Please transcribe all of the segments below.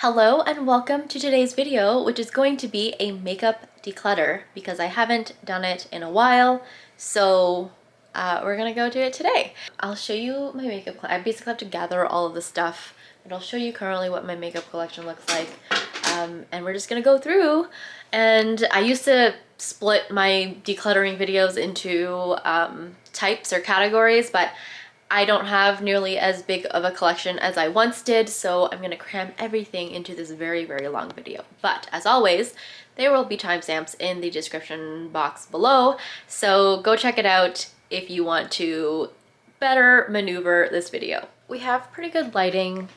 Hello and welcome to today's video, which is going to be a makeup declutter because I haven't done it in a while. So we're gonna go do it today. I'll show you my makeup. I basically have to gather all of the stuff, and I'll show you currently what my makeup collection looks like. And we're just gonna go through. And I used to split my decluttering videos into types or categories, but I don't have nearly as big of a collection as I once did, so I'm gonna cram everything into this very, very long video. But as always, there will be timestamps in the description box below, so go check it out if you want to better maneuver this video. We have pretty good lighting.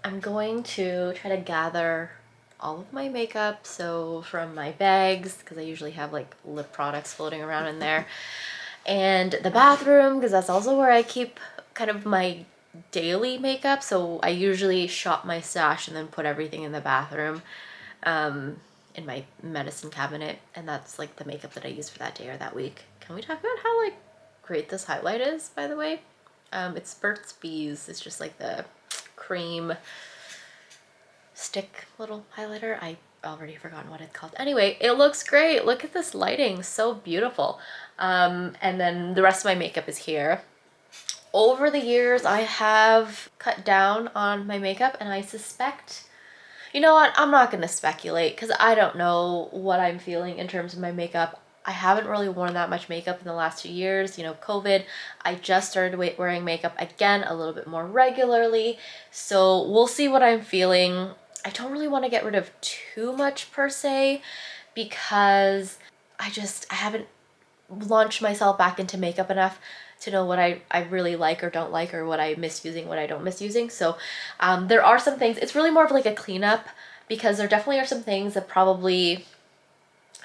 I'm going to try to gather all of my makeup, so from my bags, because I usually have like lip products floating around in there, and the bathroom, because that's also where I keep kind of my daily makeup. So I usually shop my stash and then put everything in the bathroom, in my medicine cabinet, and that's like the makeup that I use for that day or that week. Can we talk about how like great this highlight is, by the way? It's Burt's Bees. It's just like the cream stick little highlighter. I already forgotten what it's called. Anyway, it looks great. Look at this lighting, so beautiful. And then the rest of my makeup is here. Over the years, I have cut down on my makeup, and I suspect, you know what, I'm not gonna speculate because I don't know what I'm feeling in terms of my makeup. I haven't really worn that much makeup in the last 2 years, COVID. I just started wearing makeup again a little bit more regularly, so we'll see what I'm feeling. I don't really want to get rid of too much per se because I haven't launched myself back into makeup enough to know what I really like or don't like, or what I miss using, what I don't miss using. So there are some things, it's really more of like a cleanup, because there definitely are some things that probably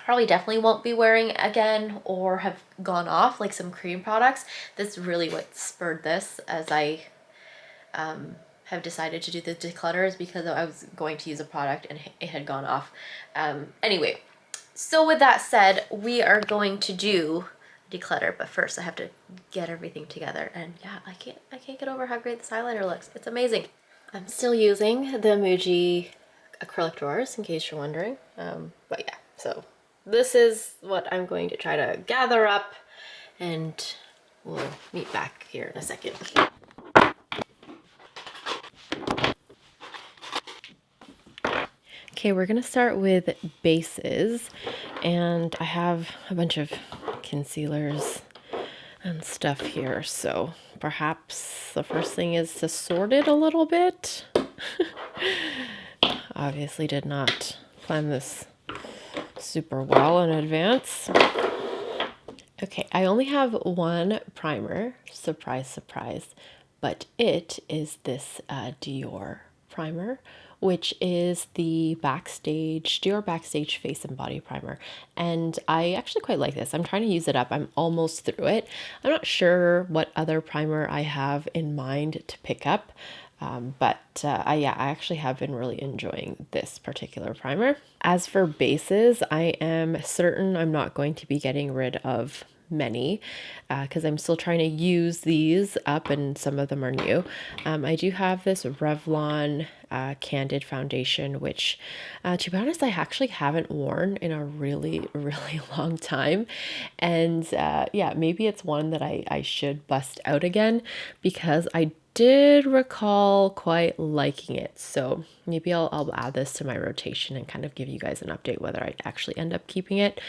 definitely won't be wearing again or have gone off, like some cream products. That's really what spurred this, as I have decided to do the declutter, is because I was going to use a product and it had gone off. Anyway, so with that said, we are going to do declutter, but first I have to get everything together. And yeah, I can't get over how great this highlighter looks. It's amazing. I'm still using the Muji acrylic drawers, in case you're wondering. But yeah, so this is what I'm going to try to gather up, and we'll meet back here in a second. Okay, we're gonna start with bases, and I have a bunch of concealers and stuff here, so perhaps the first thing is to sort it a little bit. Obviously did not plan this super well in advance. Okay, I only have one primer, surprise, surprise, but it is this Dior primer, which is the Dior Backstage Face and Body Primer. And I actually quite like this. I'm trying to use it up. I'm almost through it. I'm not sure what other primer I have in mind to pick up. I actually have been really enjoying this particular primer. As for bases, I am certain I'm not going to be getting rid of many because I'm still trying to use these up, and some of them are new. I do have this Revlon Candid foundation, which to be honest, I actually haven't worn in a really, really long time. And yeah, maybe it's one that I should bust out again, because I did recall quite liking it. So maybe I'll add this to my rotation and kind of give you guys an update whether I actually end up keeping it.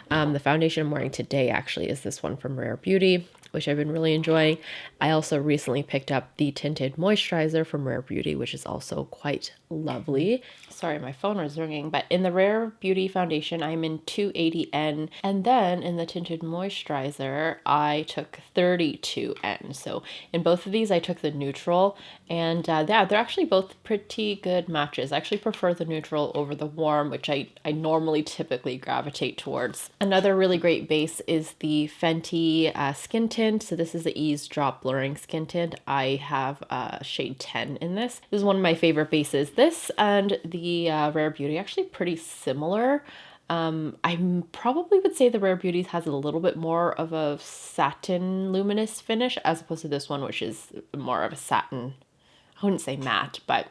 The foundation I'm wearing today actually is this one from Rare Beauty, which I've been really enjoying. I also recently picked up the tinted moisturizer from Rare Beauty, which is also quite lovely. Sorry, my phone was ringing, but in the Rare Beauty foundation, I'm in 280N, and then in the tinted moisturizer, I took 32N. So in both of these, I took the neutral, and yeah, they're actually both pretty good matches. I actually prefer the neutral over the warm, which I normally typically gravitate towards. Another really great base is the Fenty skin tint. So this is the Ease Drop Blurring Skin Tint. I have shade 10 in this. This is one of my favorite bases. This and the Rare Beauty actually pretty similar. I probably would say the Rare Beauties has a little bit more of a satin luminous finish as opposed to this one, which is more of a satin I wouldn't say matte, but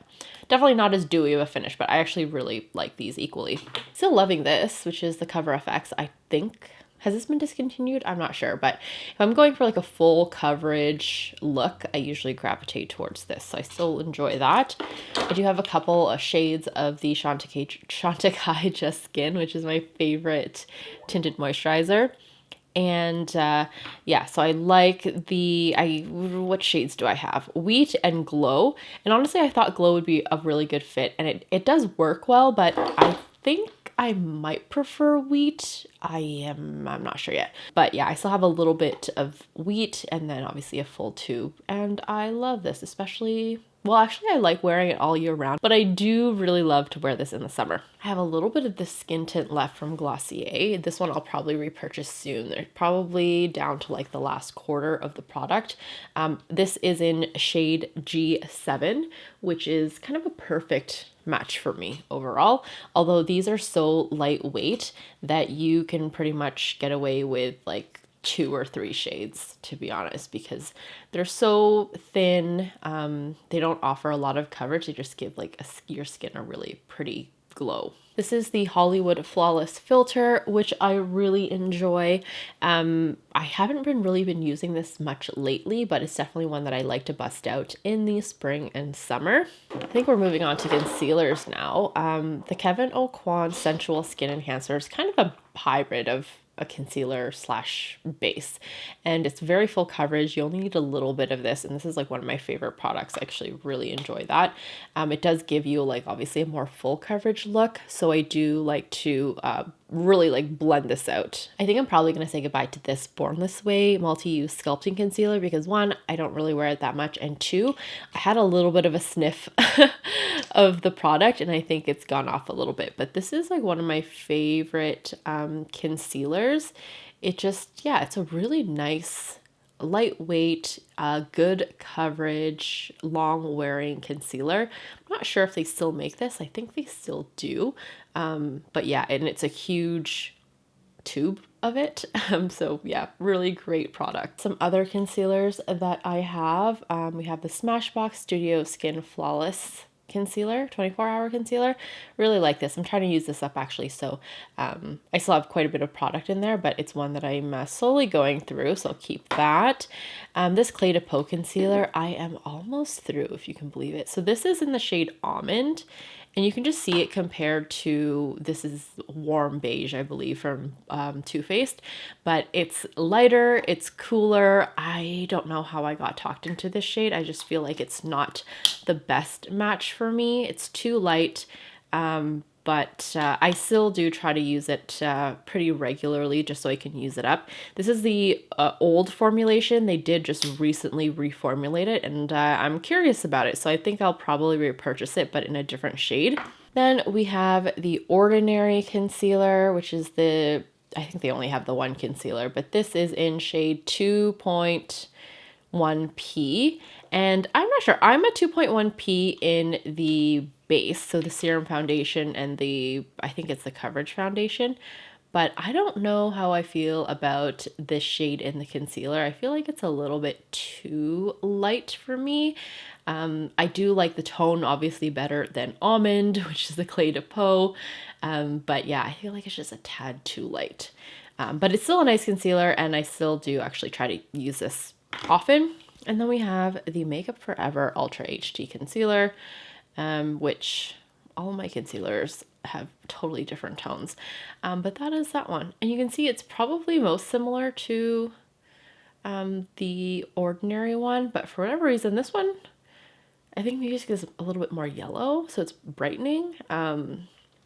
definitely not as dewy of a finish, but I actually really like these equally. Still loving this, which is the Cover FX, I think. Has this been discontinued? I'm not sure, but if I'm going for like a full coverage look, I usually gravitate towards this. So I still enjoy that. I do have a couple of shades of the Chantecaille Just Skin, which is my favorite tinted moisturizer. And yeah, so I like what shades do I have? Wheat and Glow. And honestly, I thought Glow would be a really good fit, and it does work well, but I think I might prefer Wheat. I'm not sure yet. But yeah, I still have a little bit of Wheat and then obviously a full tube. And I love this, especially, well, actually I like wearing it all year round, but I do really love to wear this in the summer. I have a little bit of this skin tint left from Glossier. This one I'll probably repurchase soon. They're probably down to like the last quarter of the product. This is in shade G7, which is kind of a perfect match for me overall. Although these are so lightweight that you can pretty much get away with like 2 or 3 shades, to be honest, because they're so thin. They don't offer a lot of coverage. They just give like your skin a really pretty glow. This is the Hollywood Flawless Filter, which I really enjoy. I haven't really been using this much lately, but it's definitely one that I like to bust out in the spring and summer. I think we're moving on to concealers now. The Kevyn Aucoin Sensual Skin Enhancer is kind of a hybrid of a concealer slash base, and it's very full coverage. You only need a little bit of this, and this is like one of my favorite products. I actually really enjoy that. It does give you like obviously a more full coverage look, so I do like to really like blend this out. I think I'm probably going to say goodbye to this Born This Way multi-use sculpting concealer because 1, I don't really wear it that much, and 2, I had a little bit of a sniff of the product and I think it's gone off a little bit, but this is like one of my favorite concealers. It just, yeah, it's a really nice lightweight, good coverage, long wearing concealer. I'm not sure if they still make this. I think they still do. But yeah, and it's a huge tube of it. So yeah, really great product. Some other concealers that I have, we have the Smashbox Studio Skin Flawless concealer, 24-hour concealer. Really like this. I'm trying to use this up actually, so I still have quite a bit of product in there, but it's one that I'm slowly going through, so I'll keep that. This Clé de Peau concealer, I am almost through, if you can believe it. So this is in the shade Almond, and you can just see it compared to, this is Warm Beige, I believe, from Too Faced, but it's lighter, it's cooler. I don't know how I got talked into this shade. I just feel like it's not the best match for me. It's too light, but I still do try to use it pretty regularly just so I can use it up. This is the old formulation. They did just recently reformulate it, and I'm curious about it, so I think I'll probably repurchase it, but in a different shade. Then we have the Ordinary concealer, which is I think they only have the one concealer, but this is in shade 2.1P, and I'm not sure. I'm a 2.1P in the base, so the serum foundation and I think it's the coverage foundation, but I don't know how I feel about this shade in the concealer. I feel like it's a little bit too light for me. I do like the tone obviously better than Almond, which is the Clé de Peau, but yeah, I feel like it's just a tad too light. But it's still a nice concealer, and I still do actually try to use this often. And then we have the Makeup Forever Ultra HD Concealer, which all of my concealers have totally different tones, but that is that one. And you can see it's probably most similar to the Ordinary one, but for whatever reason, this one, I think maybe just gives a little bit more yellow, so it's brightening.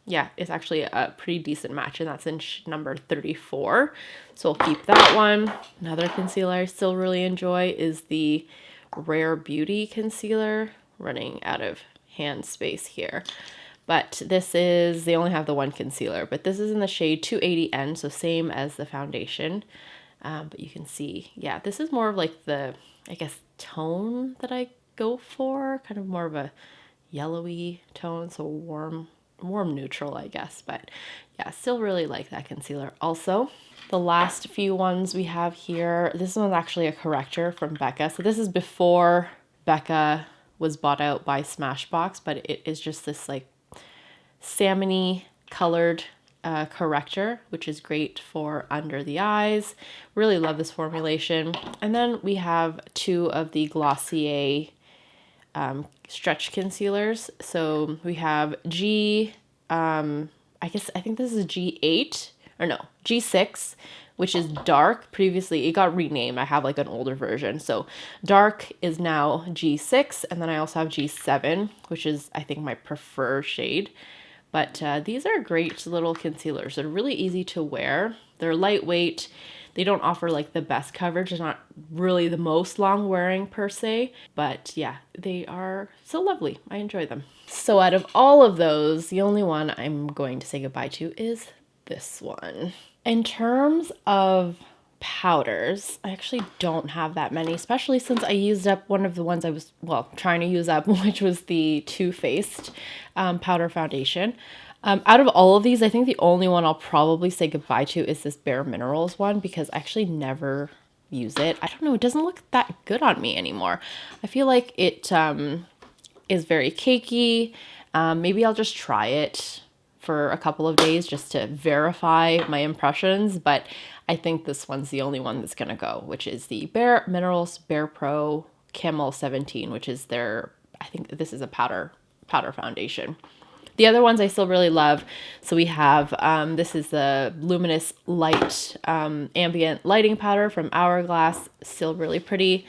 Yeah, it's actually a pretty decent match, and that's in number 34. So I'll keep that one. Another concealer I still really enjoy is the Rare Beauty concealer, running out of hand space here. But this is, they only have the one concealer, but this is in the shade 280N, so same as the foundation. But you can see, yeah, this is more of like the, I guess, tone that I go for, kind of more of a yellowy tone, so warm neutral, I guess. But yeah, still really like that concealer also. The last few ones we have here, this one's actually a corrector from Becca. So this is before Becca was bought out by Smashbox, but it is just this like salmony colored corrector, which is great for under the eyes. Really love this formulation. And then we have 2 of the Glossier stretch concealers. So we have I think this is G8 or no, G6, which is dark. Previously it got renamed. I have like an older version. So dark is now G6, and then I also have G7, which is I think my preferred shade. But these are great little concealers. They're really easy to wear. They're lightweight. They don't offer like the best coverage. They're not really the most long wearing per se, but yeah, they are so lovely. I enjoy them. So out of all of those, the only one I'm going to say goodbye to is this one. In terms of powders, I actually don't have that many, especially since I used up one of the ones I was, trying to use up, which was the Too Faced powder foundation. Out of all of these, I think the only one I'll probably say goodbye to is this Bare Minerals one, because I actually never use it. I don't know, it doesn't look that good on me anymore. I feel like it is very cakey. Maybe I'll just try it for a couple of days just to verify my impressions, but I think this one's the only one that's gonna go, which is the Bare Minerals Bare Pro Camel 17, which is I think this is a powder foundation. The other ones I still really love. So we have, this is the Luminous Light Ambient Lighting Powder from Hourglass, still really pretty.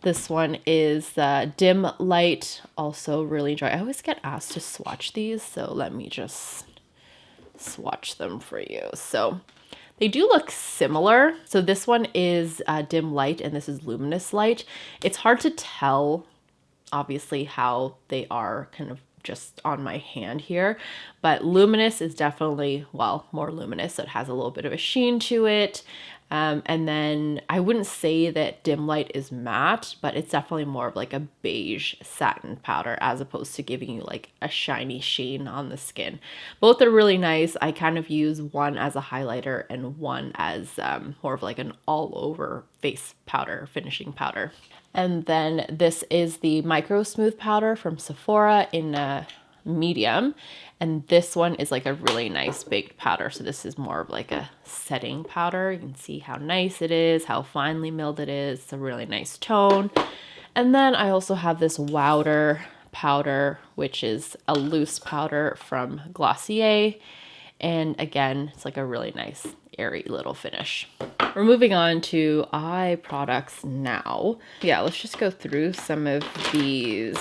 This one is Dim Light, also really enjoy. I always get asked to swatch these, so let me just swatch them for you. So they do look similar. So this one is Dim Light and this is Luminous Light. It's hard to tell, obviously, how they are kind of just on my hand here, but Luminous is definitely, more luminous, so it has a little bit of a sheen to it. And then I wouldn't say that Dim Light is matte, but it's definitely more of like a beige satin powder as opposed to giving you like a shiny sheen on the skin. Both are really nice. I kind of use one as a highlighter and one as more of like an all over face powder, finishing powder. And then this is the Micro Smooth Powder from Sephora in medium. And this one is like a really nice baked powder. So this is more of like a setting powder. You can see how nice it is, how finely milled it is. It's a really nice tone. And then I also have this Wowder powder, which is a loose powder from Glossier. And again, it's like a really nice airy little finish. We're moving on to eye products now. Yeah, let's just go through some of these.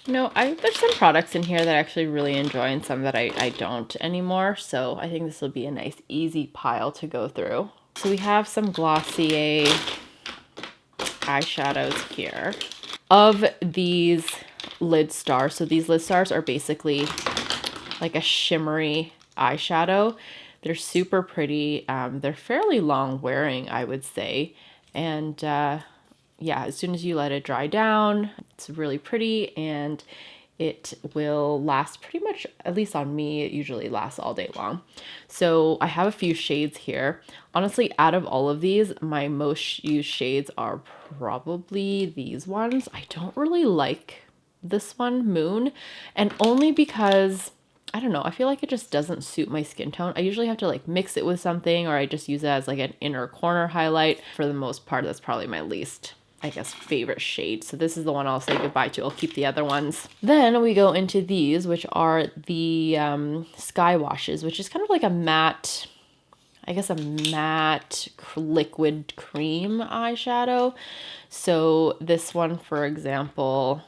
There's some products in here that I actually really enjoy and some that I don't anymore. So I think this will be a nice easy pile to go through. So we have some Glossier eyeshadows here. Of these lid stars, so these lid stars are basically like a shimmery eyeshadow. They're super pretty. They're fairly long wearing, I would say. And yeah, as soon as you let it dry down, it's really pretty and it will last pretty much, at least on me, it usually lasts all day long. So I have a few shades here. Honestly, out of all of these, my most used shades are probably these ones. I don't really like this one, Moon, and only because, I don't know, I feel like it just doesn't suit my skin tone. I usually have to like mix it with something, or I just use it as like an inner corner highlight. For the most part, that's probably my least, I guess, favorite shade. So this is the one I'll say goodbye to. I'll keep the other ones. Then we go into these, which are the Sky Washes, which is kind of like a matte, I guess a matte liquid cream eyeshadow. So this one, for example,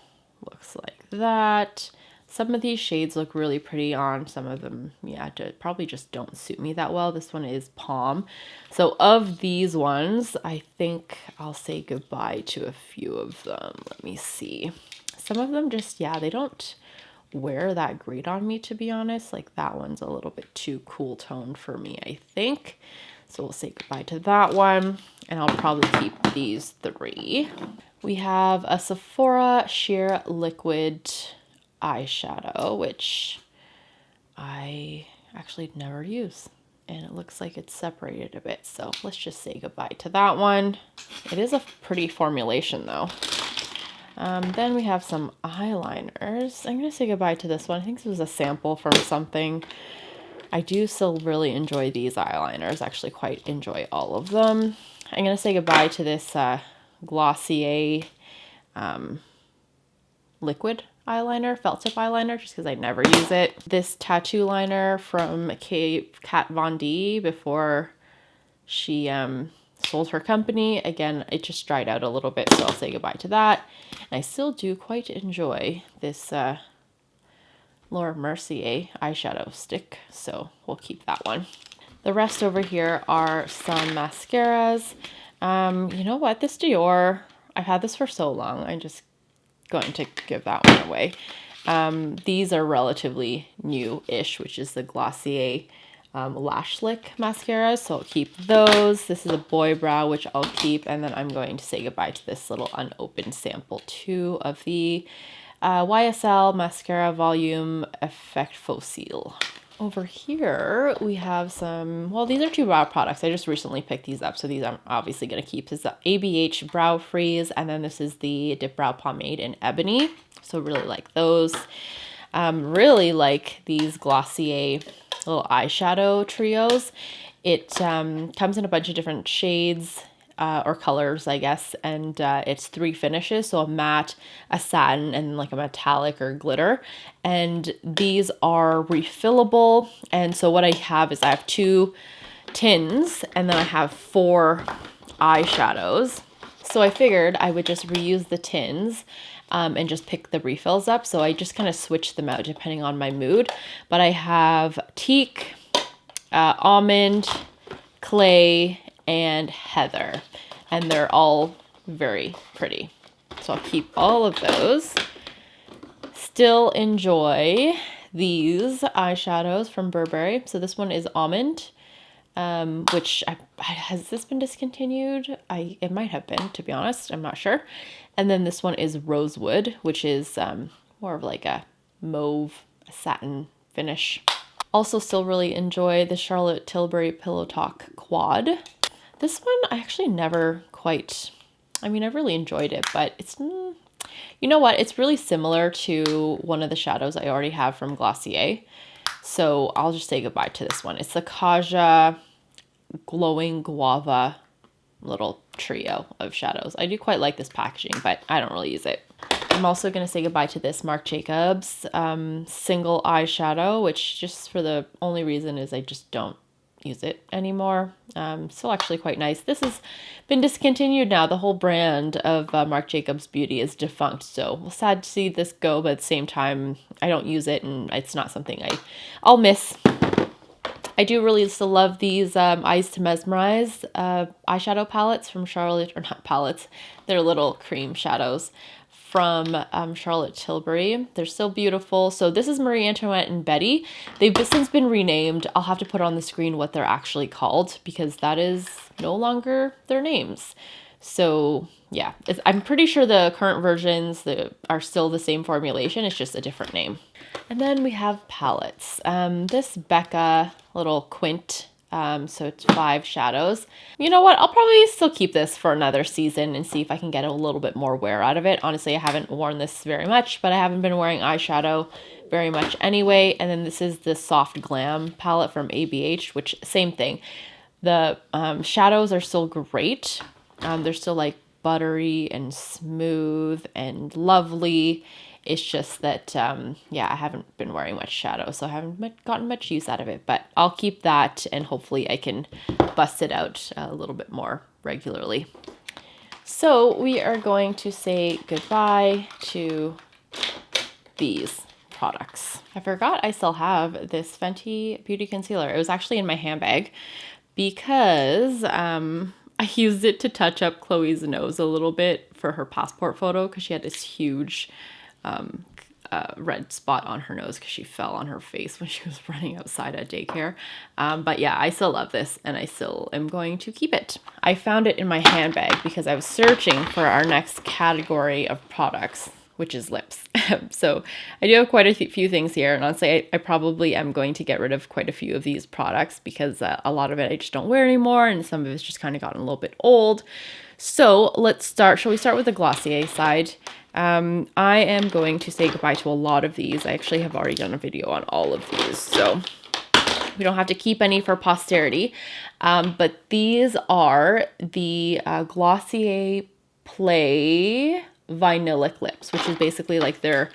looks like that. Some of these shades look really pretty on. Some of them, yeah, probably just don't suit me that well. This one is Palm. So of these ones, I think I'll say goodbye to a few of them. Let me see. Some of them just, yeah, they don't wear that great on me, to be honest. Like that one's a little bit too cool toned for me, I think. So we'll say goodbye to that one. And I'll probably keep these three. We have a Sephora Sheer Liquid eyeshadow, which I actually never use. and it looks like it's separated a bit. So let's just say goodbye to that one. It is a pretty formulation though. Then we have some eyeliners. I'm going to say goodbye to this one. I think this was a sample from something. I do still really enjoy these eyeliners. Actually quite enjoy all of them. I'm going to say goodbye to this Glossier liquid eyeliner, felt tip eyeliner, just because I never use it. This tattoo liner from Kat Von D before she sold her company. Again, it just dried out a little bit, so I'll say goodbye to that. And I still do quite enjoy this Laura Mercier eyeshadow stick, so we'll keep that one. The rest over here are some mascaras. You know what? This Dior, I've had this for so long. I'm just going to give that one away. These are relatively new-ish, which is the Glossier Lash Lick mascara, so I'll keep those. This is a boy brow, which I'll keep, and then I'm going to say goodbye to this little unopened sample too of the YSL Mascara Volume Effect Fossil. Over here, we have some, well, these are two brow products. I just recently picked these up, so these I'm obviously going to keep. This is the ABH Brow Freeze, and then this is the Dip Brow Pomade in Ebony. So really like those. Really like these Glossier little eyeshadow trios. It comes in a bunch of different shades or colors, I guess, and it's 3 finishes, so a matte, a satin, and like a metallic or glitter. And these are refillable, and so what I have is I have 2 tins, and then I have 4 eyeshadows. So I figured I would just reuse the tins and just pick the refills up. So I just kind of switch them out depending on my mood. But I have teak, almond, clay, and heather, and they're all very pretty. So I'll keep all of those. Still enjoy these eyeshadows from Burberry. So this one is almond, which has this been discontinued? It might have been, to be honest. I'm not sure. And then this one is rosewood, which is more of like a mauve satin finish. Also still really enjoy the Charlotte Tilbury Pillow Talk Quad. This one I actually never quite, I mean, I really enjoyed it, but it's, you know what? It's really similar to one of the shadows I already have from Glossier. So I'll just say goodbye to this one. It's the Kaja Glowing Guava little trio of shadows. I do quite like this packaging, but I don't really use it. I'm also going to say goodbye to this Marc Jacobs single eyeshadow, which just for the only reason is I just don't use it anymore. Still actually quite nice. This has been discontinued now. The whole brand of Marc Jacobs Beauty is defunct, so sad to see this go, but at the same time I don't use it and it's not something I'll miss. I do really still love these Eyes to Mesmerize eyeshadow palettes from Charlotte, or not palettes, they're little cream shadows from Charlotte Tilbury. They're still beautiful. So this is Marie Antoinette and Betty. They've since been renamed. I'll have to put on the screen what they're actually called because that is no longer their names. So yeah, I'm pretty sure the current versions are still the same formulation. It's just a different name. And then we have palettes. This Becca little quint, so it's 5 shadows. You know what? I'll probably still keep this for another season and see if I can get a little bit more wear out of it. Honestly, I haven't worn this very much, but I haven't been wearing eyeshadow very much anyway. And then this is the Soft Glam palette from ABH, which same thing. The shadows are still great. They're still like buttery and smooth and lovely. It's just that, yeah, I haven't been wearing much shadow, so I haven't gotten much use out of it. But I'll keep that, and hopefully I can bust it out a little bit more regularly. So we are going to say goodbye to these products. I forgot I still have this Fenty Beauty Concealer. It was actually in my handbag because I used it to touch up Chloe's nose a little bit for her passport photo because she had this huge red spot on her nose because she fell on her face when she was running outside at daycare. But yeah, I still love this and I still am going to keep it. I found it in my handbag because I was searching for our next category of products. which is lips. So I do have quite a few things here, and honestly, I probably am going to get rid of quite a few of these products because a lot of it I just don't wear anymore, and some of it's just kind of gotten a little bit old. So let's start. Shall we start with the Glossier side? I am going to say goodbye to a lot of these. I actually have already done a video on all of these, so we don't have to keep any for posterity. But these are the Glossier Play Vinylic Lips, which is basically like they're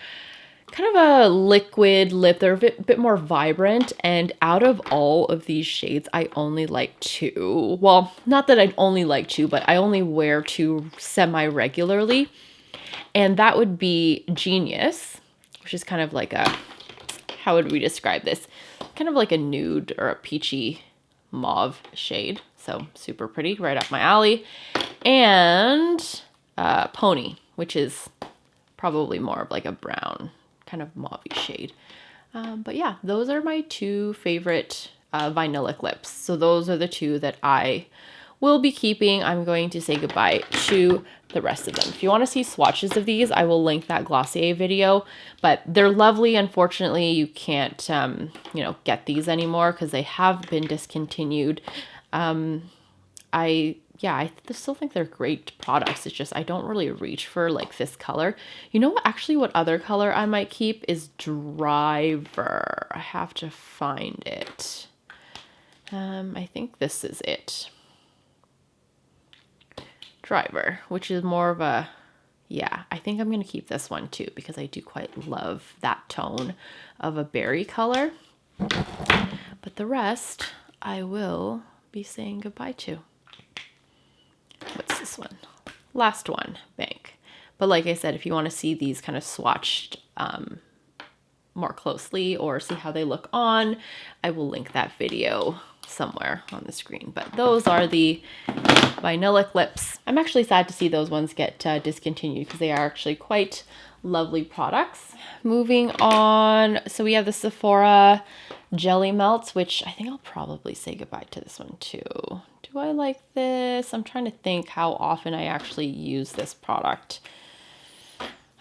kind of a liquid lip. They're a bit more vibrant, and out of all of these shades, I only like two. Well, not that I'd only like two, but I only wear two semi-regularly, and that would be Genius, which is kind of like a, how would we describe this? Kind of like a nude or a peachy mauve shade. So super pretty, right up my alley. And Pony, which is probably more of like a brown kind of mauve-y shade. But yeah, those are my two favorite vinylic lips. So those are the two that I will be keeping. I'm going to say goodbye to the rest of them. If you want to see swatches of these, I will link that Glossier video, but they're lovely. Unfortunately, you can't, get these anymore because they have been discontinued. I still think they're great products. It's just I don't really reach for like this color. You know what? Actually, what other color I might keep is Driver. I have to find it. I think this is it. Driver, which is more of a, I think I'm going to keep this one too because I do quite love that tone of a berry color. But the rest I will be saying goodbye to. What's this one? Last one, Bank. But like I said, if you want to see these kind of swatched more closely or see how they look on, I will link that video somewhere on the screen. But those are the vinylic lips. I'm actually sad to see those ones get discontinued because they are actually quite lovely products. Moving on, so we have the Sephora Jelly Melts, which I think I'll probably say goodbye to this one too. Do I like this? I'm trying to think how often I actually use this product.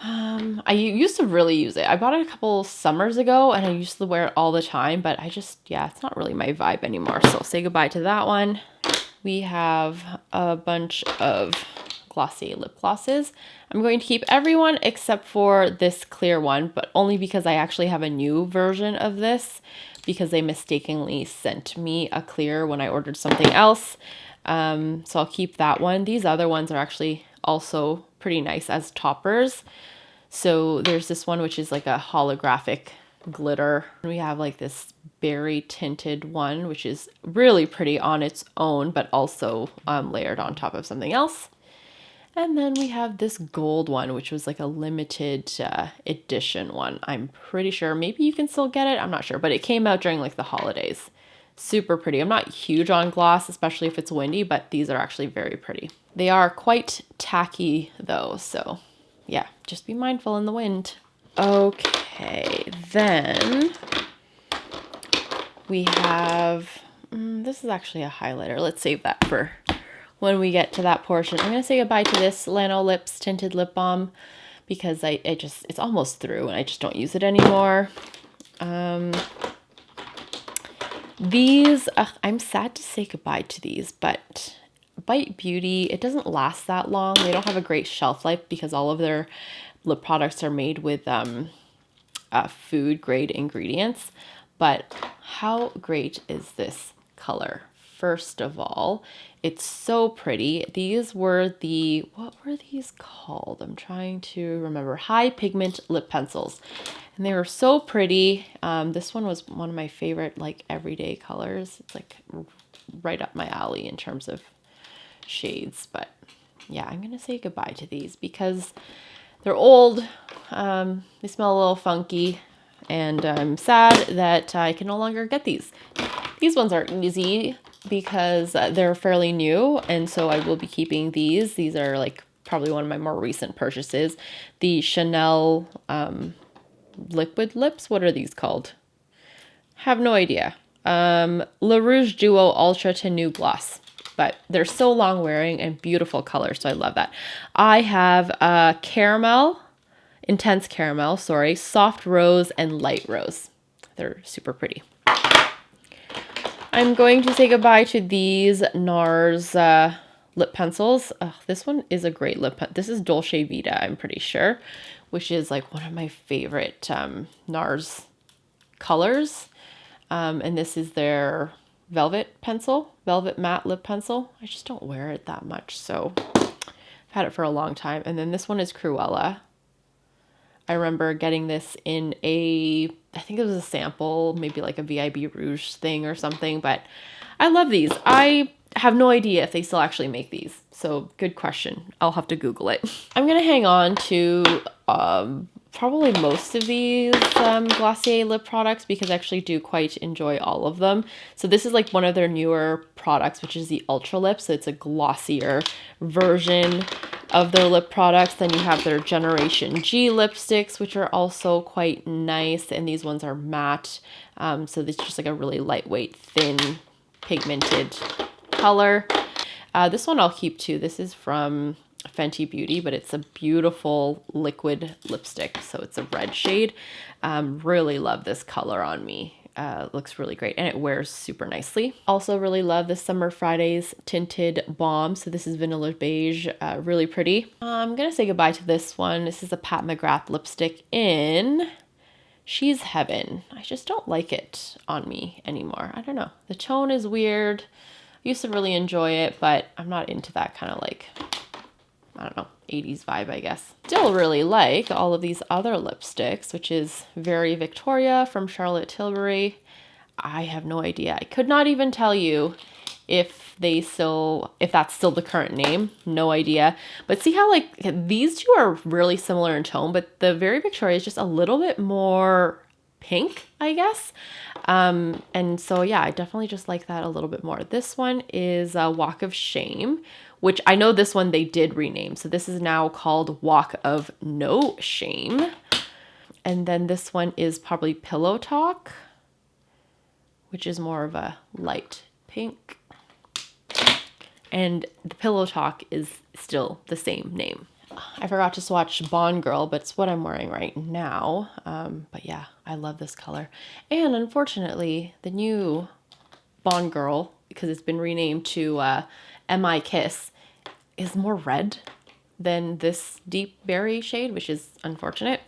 I used to really use it. I bought it a couple summers ago and I used to wear it all the time, but it's not really my vibe anymore. So I'll say goodbye to that one. We have a bunch of Glossier lip glosses. I'm going to keep everyone except for this clear one, but only because I actually have a new version of this because they mistakenly sent me a clear when I ordered something else. So I'll keep that one. These other ones are actually also pretty nice as toppers. So there's this one, which is like a holographic glitter. We have like this berry tinted one, which is really pretty on its own, but also layered on top of something else. And then we have this gold one, which was like a limited edition one. I'm pretty sure, maybe you can still get it. I'm not sure, but it came out during like the holidays. Super pretty. I'm not huge on gloss, especially if it's windy, but these are actually very pretty. They are quite tacky though, so yeah, just be mindful in the wind. Okay, then we have, this is actually a highlighter. Let's save that for when we get to that portion. I'm going to say goodbye to this Lano Lips Tinted Lip Balm because it's almost through and I just don't use it anymore. These, I'm sad to say goodbye to these, but Bite Beauty, it doesn't last that long. They don't have a great shelf life because all of their lip products are made with food grade ingredients. But how great is this color? First of all, it's so pretty. These were what were these called? I'm trying to remember. High Pigment Lip Pencils. And they were so pretty. This one was one of my favorite like everyday colors. It's like right up my alley in terms of shades. But yeah, I'm going to say goodbye to these because they're old. They smell a little funky. And I'm sad that I can no longer get these. These ones are easy because they're fairly new, and so I will be keeping these. These are like probably one of my more recent purchases. The Chanel liquid lips. What are these called? Have no idea. La Rouge Duo Ultra Tenue Gloss. But they're so long wearing and beautiful colors, so I love that. I have caramel intense caramel, sorry, soft rose, and light rose. They're super pretty. I'm going to say goodbye to these NARS lip pencils. This one is a great lip pencil. This is Dolce Vita, I'm pretty sure, which is like one of my favorite NARS colors. And this is their velvet pencil, velvet matte lip pencil. I just don't wear it that much, so I've had it for a long time. And then this one is Cruella. I remember getting this in I think it was a sample, maybe like a VIB Rouge thing or something, but I love these. I have no idea if they still actually make these, so good question. I'll have to Google it. I'm gonna hang on to probably most of these Glossier lip products because I actually do quite enjoy all of them. So this is like one of their newer products, which is the Ultra Lip. So it's a glossier version of their lip products. Then you have their Generation G lipsticks, which are also quite nice. And these ones are matte. So this is just like a really lightweight, thin, pigmented color. This one I'll keep too. This is from Fenty Beauty, but it's a beautiful liquid lipstick. So it's a red shade. Really love this color on me. Looks really great and it wears super nicely. Also really love the Summer Fridays tinted balm. So this is Vanilla Beige, really pretty. I'm gonna say goodbye to this one. This is a Pat McGrath lipstick in She's Heaven. I just don't like it on me anymore. I don't know. The tone is weird. I used to really enjoy it, but I'm not into that kind of like, I don't know, 80s vibe, I guess. Still really like all of these other lipsticks, which is Very Victoria from Charlotte Tilbury. I have no idea. I could not even tell you if that's still the current name. No idea. But see how like these two are really similar in tone, but the Very Victoria is just a little bit more pink, I guess. And so yeah, I definitely just like that a little bit more. This one is Walk of Shame, which I know this one they did rename. So this is now called Walk of No Shame. And then this one is probably Pillow Talk, which is more of a light pink. And the Pillow Talk is still the same name. I forgot to swatch Bond Girl, but it's what I'm wearing right now. But yeah, I love this color. And unfortunately, the new Bond Girl, because it's been renamed to MI Kiss, is more red than this deep berry shade, which is unfortunate.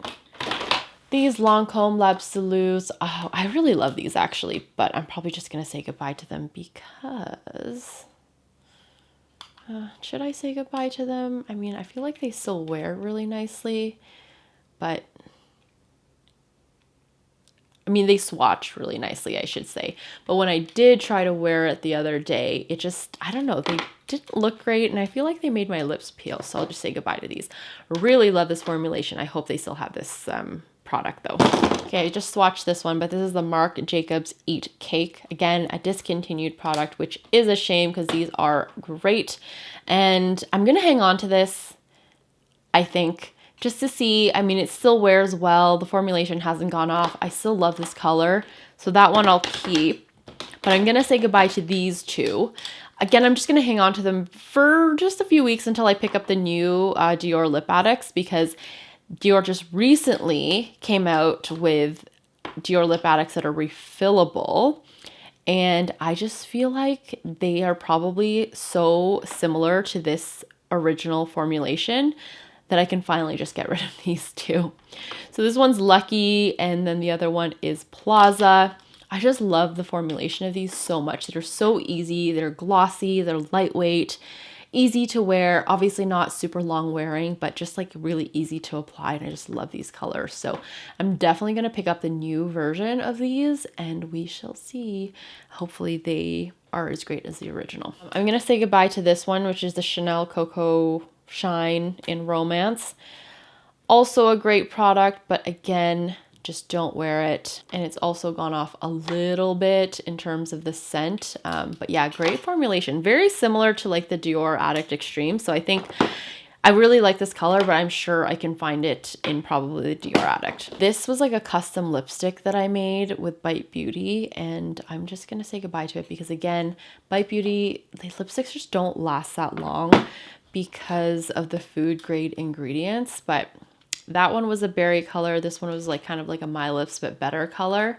These Lancome L'Absolus, oh, I really love these actually, but I'm probably just gonna say goodbye to them because should I say goodbye to them? I mean, I feel like they still wear really nicely, but I mean, they swatch really nicely, I should say. But when I did try to wear it the other day, it just, I don't know, they didn't look great. And I feel like they made my lips peel. So I'll just say goodbye to these. Really love this formulation. I hope they still have this product though. Okay, I just swatched this one, but this is the Marc Jacobs Eat Cake. Again, a discontinued product, which is a shame because these are great. And I'm going to hang on to this, I think, just to see. I mean, it still wears well. The formulation hasn't gone off. I still love this color. So that one I'll keep. But I'm going to say goodbye to these two. Again, I'm just going to hang on to them for just a few weeks until I pick up the new Dior Lip Addicts, because Dior just recently came out with Dior Lip Addicts that are refillable. And I just feel like they are probably so similar to this original formulation that I can finally just get rid of these two. So this one's Lucky, and then the other one is Plaza. I just love the formulation of these so much. They're so easy, they're glossy, they're lightweight, easy to wear, obviously not super long wearing, but just like really easy to apply. And I just love these colors. So I'm definitely going to pick up the new version of these and we shall see. Hopefully they are as great as the original. I'm going to say goodbye to this one, which is the Chanel Coco Shine in Romance. Also a great product, but again, just don't wear it. And it's also gone off a little bit in terms of the scent. But yeah, great formulation. Very similar to like the Dior Addict Extreme. So I think I really like this color, but I'm sure I can find it in probably the Dior Addict. This was like a custom lipstick that I made with Bite Beauty, and I'm just gonna say goodbye to it because again, Bite Beauty, the lipsticks just don't last that long because of the food grade ingredients, but That one was a berry color. This one was like kind of like a My Lips but better color.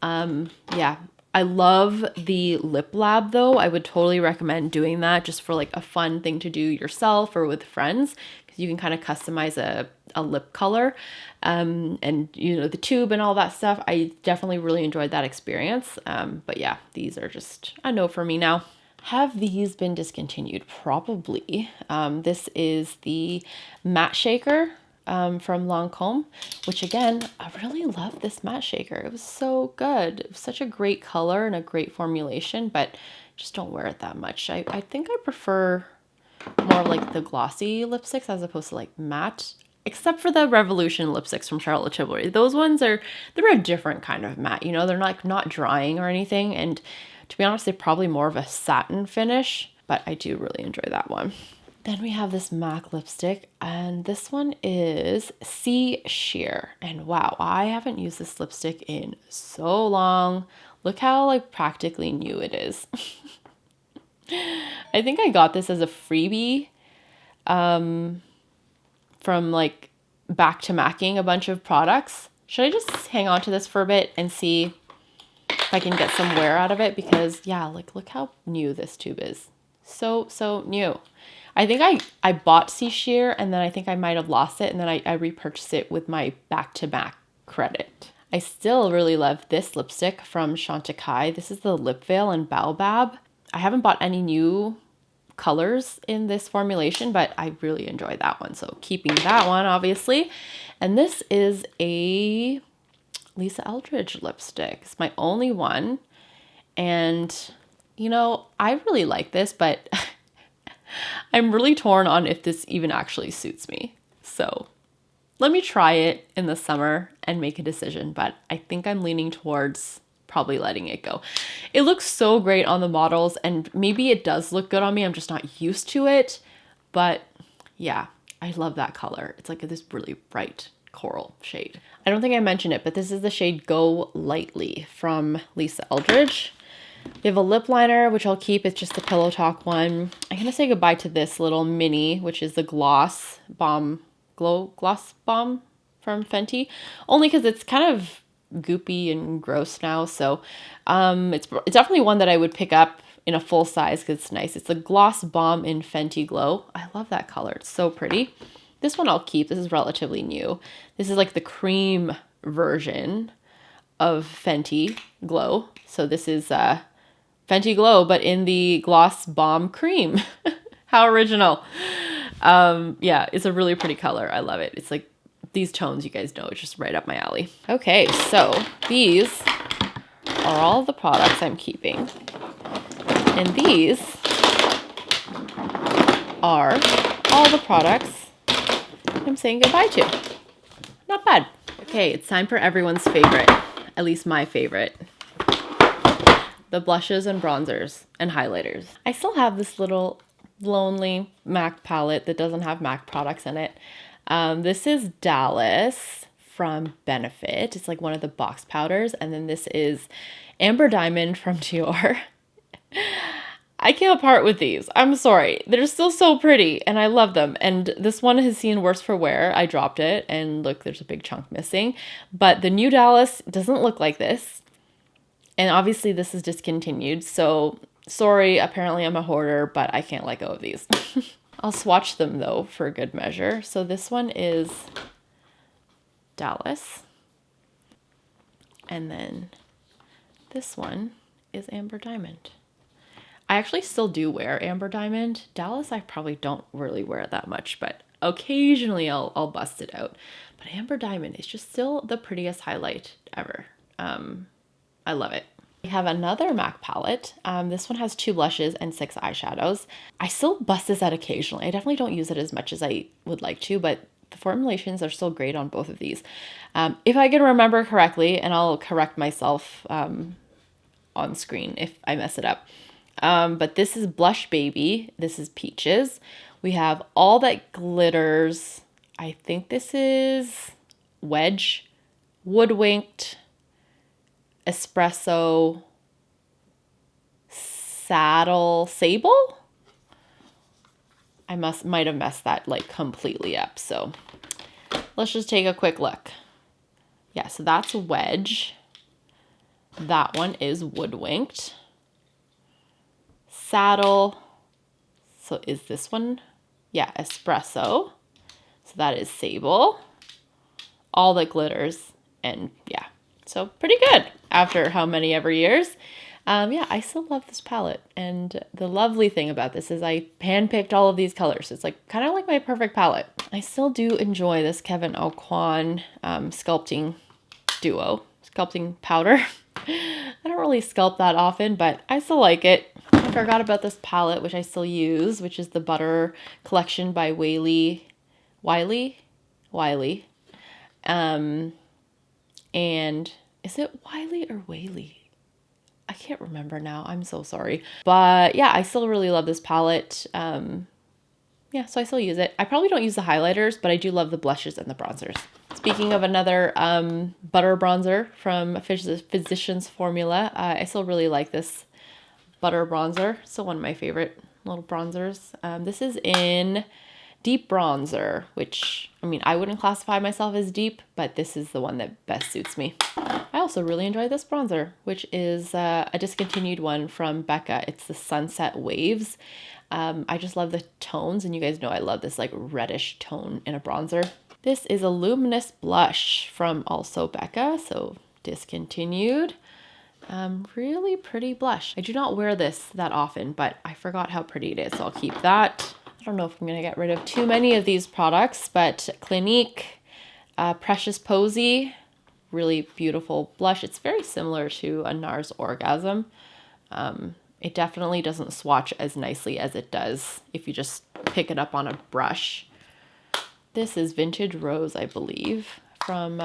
Yeah, I love the Lip Lab though. I would totally recommend doing that just for like a fun thing to do yourself or with friends, because you can kind of customize a lip color, and you know, the tube and all that stuff. I definitely really enjoyed that experience. But yeah, these are just a no for me now. Have these been discontinued? Probably. This is the matte shaker from Lancome, which again, I really love this matte shaker. It was so good. It was such a great color and a great formulation, but just don't wear it that much. I think I prefer more like the glossy lipsticks as opposed to like matte, except for the Revolution lipsticks from Charlotte Tilbury. Those ones they're a different kind of matte, you know, they're not drying or anything. And to be honest, they're probably more of a satin finish, but I do really enjoy that one. Then we have this MAC lipstick, and this one is Sea Sheer. And wow, I haven't used this lipstick in so long. Look how like practically new it is. I think I got this as a freebie from like back to macking a bunch of products. Should I just hang on to this for a bit and see if I can get some wear out of it? Because yeah, like look how new this tube is. So new. I think I bought Sea Sheer and then I think I might have lost it, and then I repurchased it with my back to back credit. I still really love this lipstick from Chantecaille. This is the Lip Veil in Baobab. I haven't bought any new colors in this formulation, but I really enjoy that one. So keeping that one, obviously. And this is a Lisa Eldridge lipstick. It's my only one. And, you know, I really like this, but I'm really torn on if this even actually suits me. So let me try it in the summer and make a decision, but I think I'm leaning towards probably letting it go. It looks so great on the models, and maybe it does look good on me. I'm just not used to it, but yeah, I love that color. It's like this really bright coral shade. I don't think I mentioned it, but this is the shade Go Lightly from Lisa Eldridge. We have a lip liner, which I'll keep. It's just the Pillow Talk one. I'm going to say goodbye to this little mini, which is the Gloss Bomb from Fenty. Only because it's kind of goopy and gross now. So it's definitely one that I would pick up in a full size because it's nice. It's the Gloss Bomb in Fenty Glow. I love that color. It's so pretty. This one I'll keep. This is relatively new. This is like the cream version of Fenty Glow. So this is Fenty Glow, but in the Gloss Bomb cream. How original. Yeah, it's a really pretty color. I love it. It's like these tones, you guys know, it's just right up my alley. Okay, so these are all the products I'm keeping. And these are all the products I'm saying goodbye to. Not bad. Okay, it's time for everyone's favorite, at least my favorite. The blushes and bronzers and highlighters. I still have this little lonely MAC palette that doesn't have MAC products in it. This is Dallas from Benefit. It's like one of the box powders. And then this is Amber Diamond from Dior. I can't part with these. I'm sorry. They're still so pretty and I love them. And this one has seen worse for wear. I dropped it and look, there's a big chunk missing. But the new Dallas doesn't look like this. And obviously this is discontinued. So sorry, apparently I'm a hoarder, but I can't let go of these. I'll swatch them though for good measure. So this one is Dallas. And then this one is Amber Diamond. I actually still do wear Amber Diamond. Dallas, I probably don't really wear it that much, but occasionally I'll bust it out. But Amber Diamond is just still the prettiest highlight ever. I love it. We have another MAC palette. This one has 2 blushes and 6 eyeshadows. I still bust this out occasionally. I definitely don't use it as much as I would like to, but the formulations are still great on both of these. If I can remember correctly, and I'll correct myself on screen if I mess it up. But this is Blush Baby. This is Peaches. We have All That Glitters. I think this is Wedge, Woodwinked, Espresso, Sable. I might have messed that like completely up. So let's just take a quick look. Yeah, so that's Wedge. That one is Woodwinked. Saddle. So is this one? Yeah, Espresso. So that is Sable. All that glitters. And yeah, so pretty good after how many ever years. Yeah, I still love this palette. And the lovely thing about this is I handpicked all of these colors. It's like kind of like my perfect palette. I still do enjoy this Kevyn Aucoin sculpting duo, sculpting powder. I don't really sculpt that often, but I still like it. I forgot about this palette, which I still use, which is the Butter Collection by Wiley. And is it Wiley or Whaley? I can't remember now. I'm so sorry. But yeah, I still really love this palette. Yeah, so I still use it. I probably don't use the highlighters, but I do love the blushes and the bronzers. Speaking of another butter bronzer from Physicians Formula, I still really like this butter bronzer. Still one of my favorite little bronzers. This is in Deep Bronzer, which, I mean, I wouldn't classify myself as deep, but this is the one that best suits me. I also really enjoy this bronzer, which is a discontinued one from Becca. It's the Sunset Waves. I just love the tones, and you guys know I love this like reddish tone in a bronzer. This is a luminous blush from also Becca, so discontinued. Really pretty blush. I do not wear this that often, but I forgot how pretty it is, so I'll keep that. I don't know if I'm going to get rid of too many of these products, but Clinique, Precious Posy, really beautiful blush. It's very similar to a NARS Orgasm. It definitely doesn't swatch as nicely as it does if you just pick it up on a brush. This is Vintage Rose, I believe, from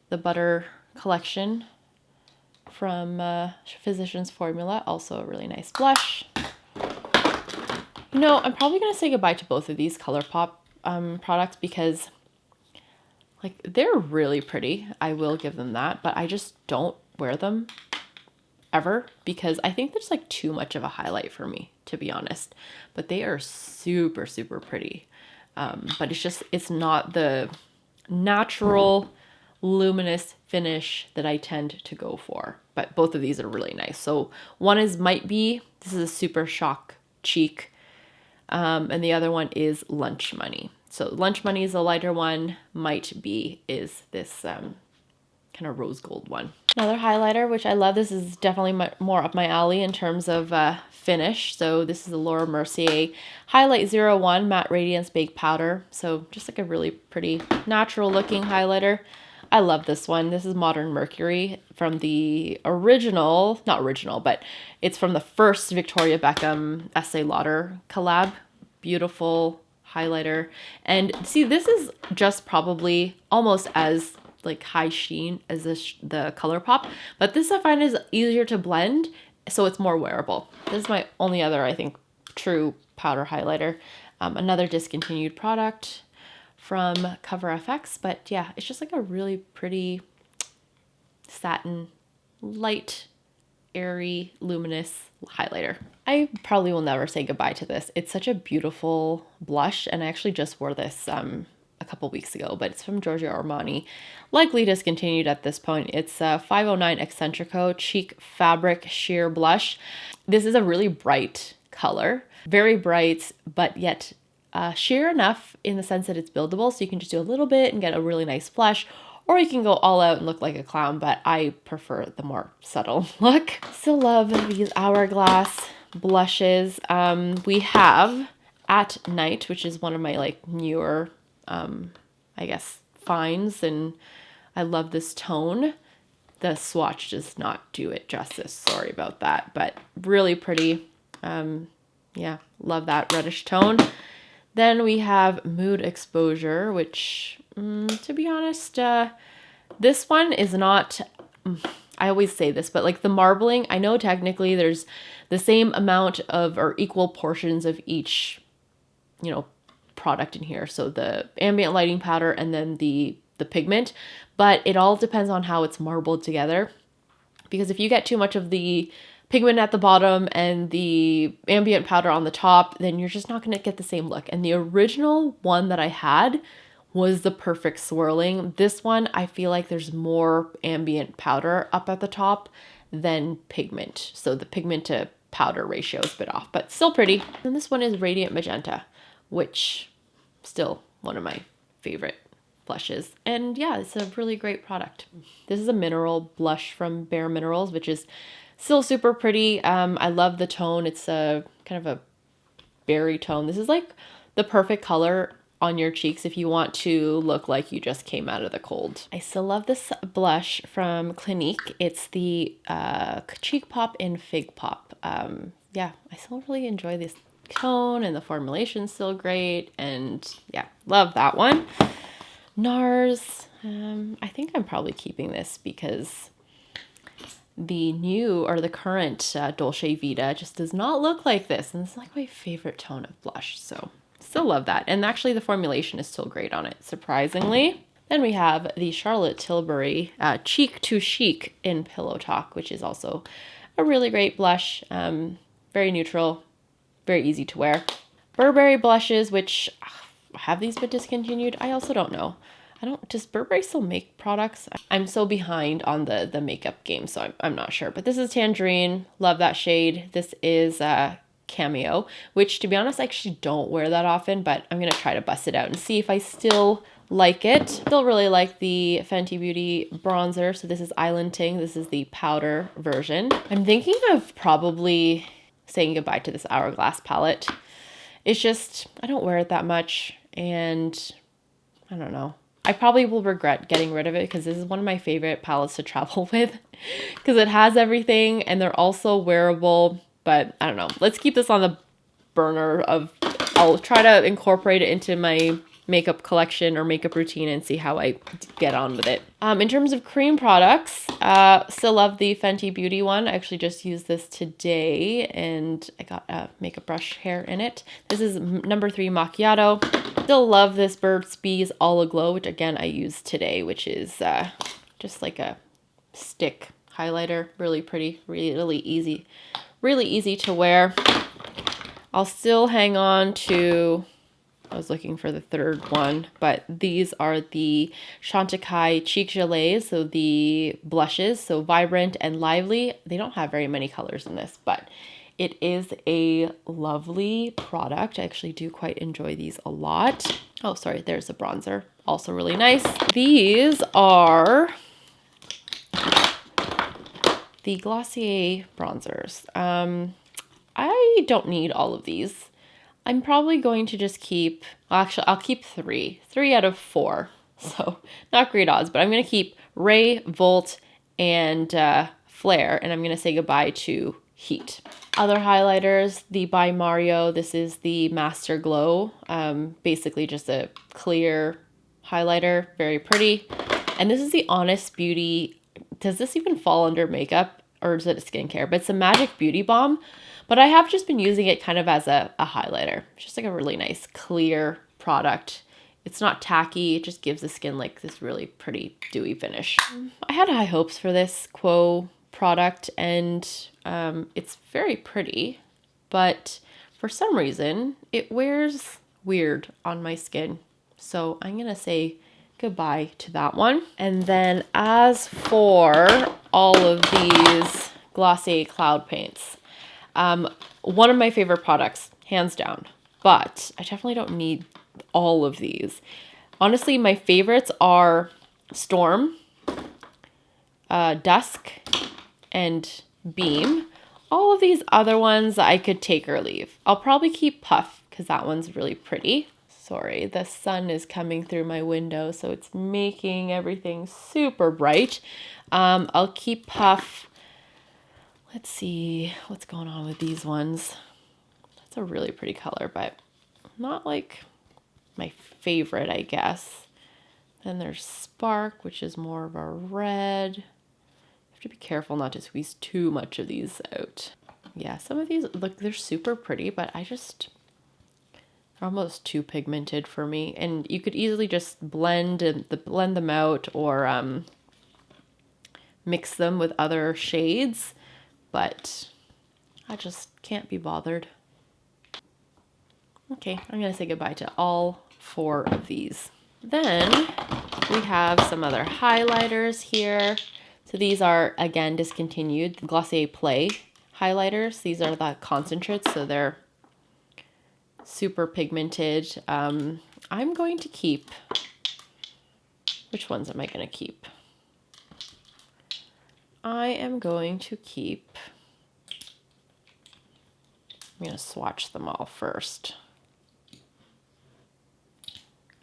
the Butter Collection from Physicians Formula. Also a really nice blush. You know, I'm probably going to say goodbye to both of these ColourPop products because like they're really pretty. I will give them that, but I just don't wear them ever because I think there's like too much of a highlight for me, to be honest. But they are super, super pretty. But it's not the natural luminous finish that I tend to go for. But both of these are really nice. So one is Might Be. This is a Super Shock Cheek. And the other one is Lunch Money. So Lunch Money is a lighter one. Might Be is this kind of rose gold one. Another highlighter, which I love. This is definitely more up my alley in terms of finish. So this is the Laura Mercier Highlight 01 Matte Radiance Baked Powder. So just like a really pretty natural looking highlighter. I love this one. This is Modern Mercury from the original, not original, but it's from the first Victoria Beckham Estee Lauder collab. Beautiful highlighter. And see, this is just probably almost as like high sheen as the ColourPop, but this I find is easier to blend, so it's more wearable. This is my only other, I think, true powder highlighter. Another discontinued product from Cover FX, but yeah, it's just like a really pretty satin, light, airy, luminous highlighter. I probably will never say goodbye to this. It's such a beautiful blush, and I actually just wore this a couple weeks ago, but it's from Giorgio Armani, likely discontinued at this point. It's 509 Eccentrico Cheek Fabric Sheer Blush. This is a really bright color, very bright, but yet sheer enough in the sense that it's buildable, so you can just do a little bit and get a really nice blush, or you can go all out and look like a clown, but I prefer the more subtle look. Still love these Hourglass blushes. We have At Night, which is one of my like newer I guess finds, and I love this tone. The swatch does not do it justice, sorry about that, but really pretty. Yeah, love that reddish tone. Then we have Mood Exposure, which to be honest, this one is not, I always say this, but like the marbling, I know technically there's the same amount of or equal portions of each, you know, product in here. So the ambient lighting powder and then the pigment, but it all depends on how it's marbled together. Because if you get too much of the pigment at the bottom and the ambient powder on the top, then you're just not going to get the same look. And the original one that I had was the perfect swirling. This one, I feel like there's more ambient powder up at the top than pigment. So the pigment to powder ratio is a bit off, but still pretty. And this one is Radiant Magenta, which still one of my favorite blushes. And yeah, it's a really great product. This is a mineral blush from Bare Minerals, which is still super pretty. I love the tone. It's a kind of a berry tone. This is like the perfect color on your cheeks if you want to look like you just came out of the cold. I still love this blush from Clinique. It's the Cheek Pop in Fig Pop. Yeah, I still really enjoy this tone, and the formulation's still great, and yeah, love that one. NARS, I think I'm probably keeping this because the new or the current Dolce Vita just does not look like this, and it's like my favorite tone of blush, so still love that. And actually the formulation is still great on it, surprisingly. Then we have the Charlotte Tilbury Cheek to Chic in Pillow Talk, which is also a really great blush. Very neutral, very easy to wear. Burberry blushes, which have these been discontinued? I also don't know. Does Burberry still make products? I'm so behind on the makeup game, so I'm not sure. But this is Tangerine, love that shade. This is Cameo, which to be honest, I actually don't wear that often, but I'm gonna try to bust it out and see if I still like it. Still really like the Fenty Beauty bronzer. So this is Island Ting. This is the powder version. I'm thinking of probably saying goodbye to this Hourglass palette. It's just, I don't wear it that much, and I don't know. I probably will regret getting rid of it because this is one of my favorite palettes to travel with because it has everything and they're also wearable, but I don't know. Let's keep this on the burner of, I'll try to incorporate it into my makeup collection or makeup routine and see how I get on with it. In terms of cream products, still love the Fenty Beauty one. I actually just used this today and I got a makeup brush hair in it. This is number 3 Macchiato. Still love this Burt's Bees All Aglow, which again I used today, which is just like a stick highlighter. Really pretty, really easy to wear. I'll still hang on to, I was looking for the third one, but these are the Chantecaille Cheek Gelées, so the blushes, so vibrant and lively. They don't have very many colors in this, but it is a lovely product. I actually do quite enjoy these a lot. Oh, sorry, there's a bronzer. Also really nice. These are the Glossier bronzers. I don't need all of these. I'm probably going to just keep, well, actually, I'll keep 3 out of 4. So not great odds, but I'm going to keep Ray, Volt, and Flare, and I'm going to say goodbye to Heat. Other highlighters, the by Mario, this is the Master Glow. Basically just a clear highlighter, very pretty. And this is the Honest Beauty. Does this even fall under makeup or is it a skincare? But it's a Magic Beauty Balm. But I have just been using it kind of as a highlighter. It's just like a really nice clear product. It's not tacky. It just gives the skin like this really pretty dewy finish. I had high hopes for this Quo product and it's very pretty, but for some reason it wears weird on my skin. So I'm going to say goodbye to that one. And then as for all of these Glossier Cloud Paints, one of my favorite products, hands down, but I definitely don't need all of these. Honestly, my favorites are Storm, Dusk, and Beam. All of these other ones I could take or leave. I'll probably keep Puff because that one's really pretty. Sorry, the sun is coming through my window, so it's making everything super bright. I'll keep Puff. Let's see what's going on with these ones. That's a really pretty color, but not like my favorite, I guess. Then there's Spark, which is more of a red. Have to be careful not to squeeze too much of these out. Yeah, some of these, look, they're super pretty, but they're almost too pigmented for me. And you could easily just blend them out or mix them with other shades, but I just can't be bothered. Okay, I'm gonna say goodbye to all 4 of these. Then we have some other highlighters here. So these are, again, discontinued. Glossier Play highlighters. These are the concentrates, so they're super pigmented. I'm going to keep, which ones am I going to keep? I am going to keep, I'm going to swatch them all first.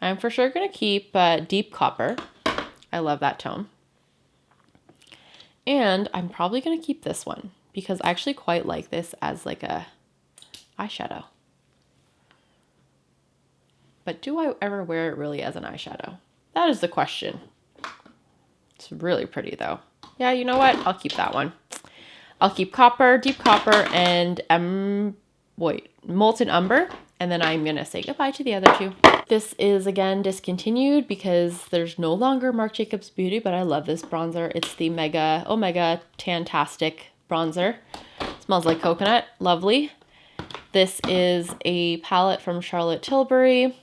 I'm for sure going to keep Deep Copper. I love that tone. And I'm probably going to keep this one because I actually quite like this as like a eyeshadow. But do I ever wear it really as an eyeshadow? That is the question. It's really pretty though. Yeah, you know what? I'll keep that one. I'll keep Copper, Deep Copper, and Molten Umber. And then I'm going to say goodbye to the other two. This is again discontinued because there's no longer Marc Jacobs Beauty, but I love this bronzer. It's the Omega Tantastic bronzer. It smells like coconut. Lovely. This is a palette from Charlotte Tilbury.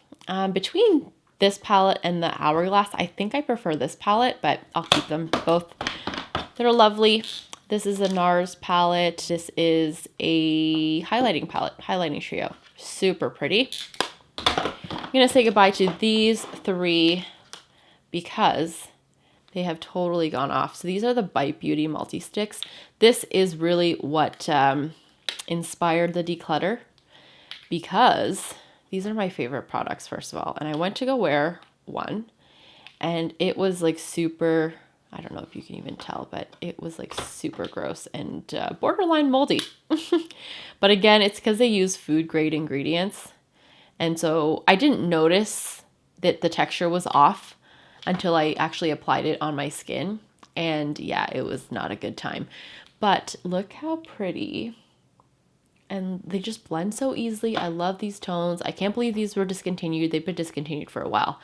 Between this palette and the Hourglass, I think I prefer this palette, but I'll keep them both. They're lovely. This is a NARS palette. This is a highlighting palette, highlighting trio. Super pretty. I'm going to say goodbye to these three because they have totally gone off. So these are the Bite Beauty Multi-Sticks. This is really what inspired the Declutter because these are my favorite products, first of all. And I went to go wear one and it was like super, I don't know if you can even tell, but it was like super gross and borderline moldy. But again, it's because they use food grade ingredients. And so I didn't notice that the texture was off until I actually applied it on my skin. And yeah, it was not a good time. But look how pretty. And they just blend so easily. I love these tones. I can't believe these were discontinued. They've been discontinued for a while.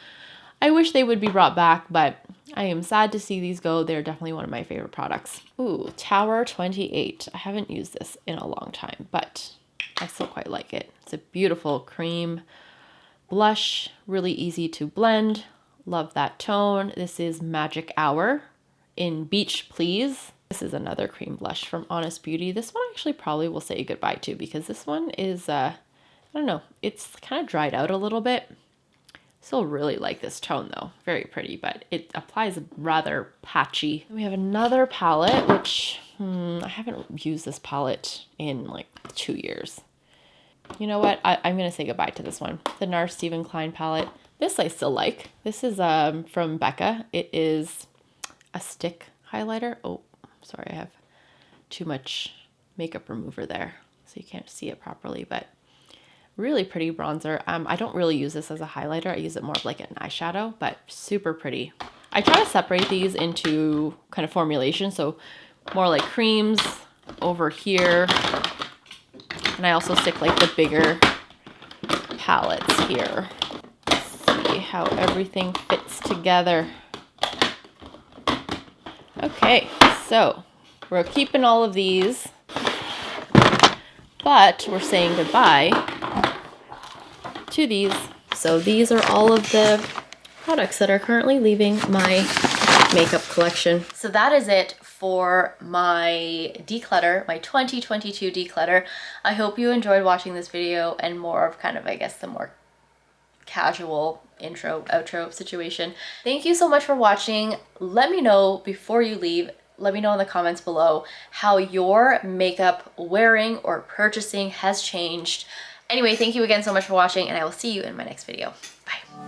I wish they would be brought back, but I am sad to see these go. They're definitely one of my favorite products. Ooh, Tower 28. I haven't used this in a long time, but I still quite like it. It's a beautiful cream blush, really easy to blend. Love that tone. This is Magic Hour in Beach Please. This is another cream blush from Honest Beauty. This one I actually probably will say goodbye to because this one is, I don't know, it's kind of dried out a little bit. Still really like this tone though. Very pretty, but it applies rather patchy. We have another palette, which I haven't used this palette in like 2 years. You know what? I'm going to say goodbye to this one. The NARS Stephen Klein palette. This I still like. This is from Becca. It is a stick highlighter. Oh, sorry, I have too much makeup remover there, so you can't see it properly, but really pretty bronzer. I don't really use this as a highlighter. I use it more of like an eyeshadow, but super pretty. I try to separate these into kind of formulation, so more like creams over here. And I also stick like the bigger palettes here. Let's see how everything fits together. Okay, so we're keeping all of these, but we're saying goodbye to these. So these are all of the products that are currently leaving my makeup collection. So that is it for my declutter, my 2022 declutter. I hope you enjoyed watching this video and more of kind of, I guess, the more casual intro, outro situation. Thank you so much for watching. Let me know before you leave, let me know in the comments below how your makeup wearing or purchasing has changed. Anyway, thank you again so much for watching, and I will see you in my next video. Bye.